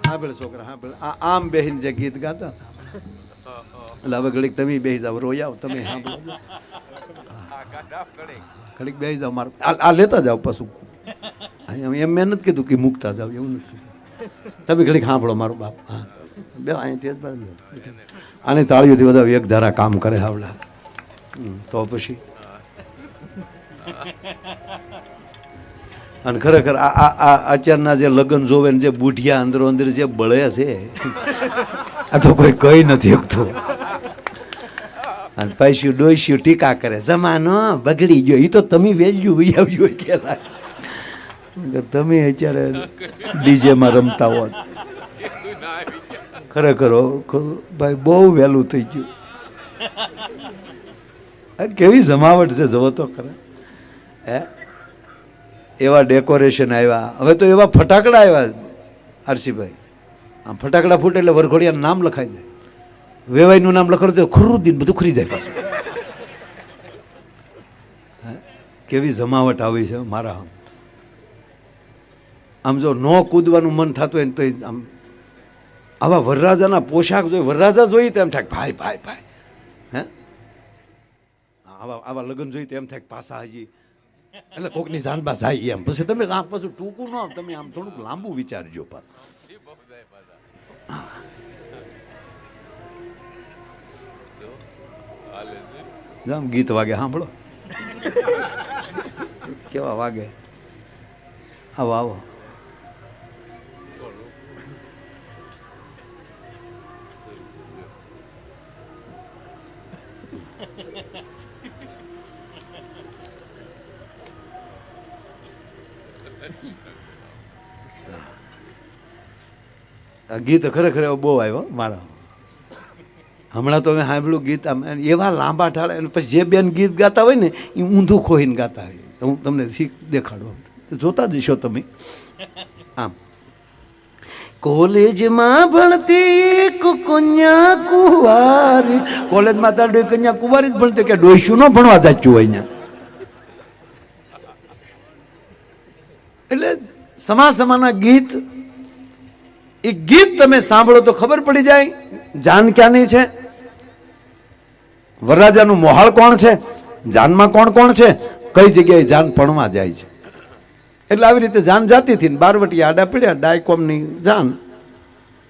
હા પેલા છોકરા હા પેલા આમ બેહીને જે ગીત ગાતા હતા એટલે હવે ઘડીક તમે બેસી જાવ રોઈ આવ તમે સાંભળો ઘડીક બેસી જાવ મારું આ લેતા જાવ પાછું એમ મેં નથી કીધું કે મૂકતા જાવ એવું નથી કીધું તમે ઘડીક સાંભળો મારું બાપ હા બે અહીંથી જ બાજુ આની તાળીઓથી બધા એક ધારા કામ કરે આવડા તો પછી અને ખરેખર આ અત્યારના જે લગ્ન જોવે ને જે બુઢિયા અંદરો અંદર જે બળે છે આ તો કોઈ કહી નથી શકતું અને પૈસું ડોસ્યું ટીકા કરે જમાનો બગડી ગયો એ તો તમે વેલ્યું આવ્યું કેલા તમે અત્યારે ડીજેમાં રમતા હોત ખરેખર ભાઈ બહુ વહેલું થઈ ગયું કેવી જમાવટ છે જવો તો ખરા હે એવા ડેકોરેશન આવ્યા હવે તો એવા ફટાકડા આવ્યા આરસીભાઈ આમ ફટાકડા ફૂટે એટલે વરઘોડિયાનું નામ લખાઈ જાય વેવાઈનું નામ લખાડું તો ખરું દિન બધું ખરી જાય પાછું કેવી જમાવટ આવી છે મારા આમ જો ન કૂદવાનું મન થતું હોય ને તો આમ આવા વરરાજાના પોશાક જોઈ વરરાજા જોઈએ તો એમ થાય ભાઈ ભાઈ ભાઈ હે આવા લગ્ન જોઈએ તો એમ થાય પાછા હજી એટલે કોકની જાનબા જાય એમ પછી તમે આમ પાછું ટૂંકું ન તમે આમ થોડુંક લાંબુ વિચારજો આમ ગીત વાગે સાંભળો કેવા વાગે આવો આવો ગીત ખરેખર બહુ આવ્યો મારા હમણાં તો મેં સાંભળ્યું ગીત એવા લાંબા ઠાળા પછી જે બેન ગીત ગાતા હોય ને એ ઊંધું ખોઈને ગાતા હોય હું તમને શીખ દેખાડું જોતા જશો તમે આમ કોલેજમાં ભણતી એક કન્યા કુંવારી કોલેજમાં તાર કન્યા કુંવારી જ ભણતી કે ડોસ્યું ન ભણવા જાચ્યું હોય અહીંયા એટલે સમાના ગીત એ ગીત તમે સાંભળો તો ખબર પડી જાય જાન ક્યાંની છે વરરાજાનું મોહાળ કોણ છે જાનમાં કોણ કોણ છે કઈ જગ્યાએ જાન ભણવા જાય છે એટલે આવી રીતે જાન જાતી હતી બારવટી આડા પડ્યા ડાયકોમની જાન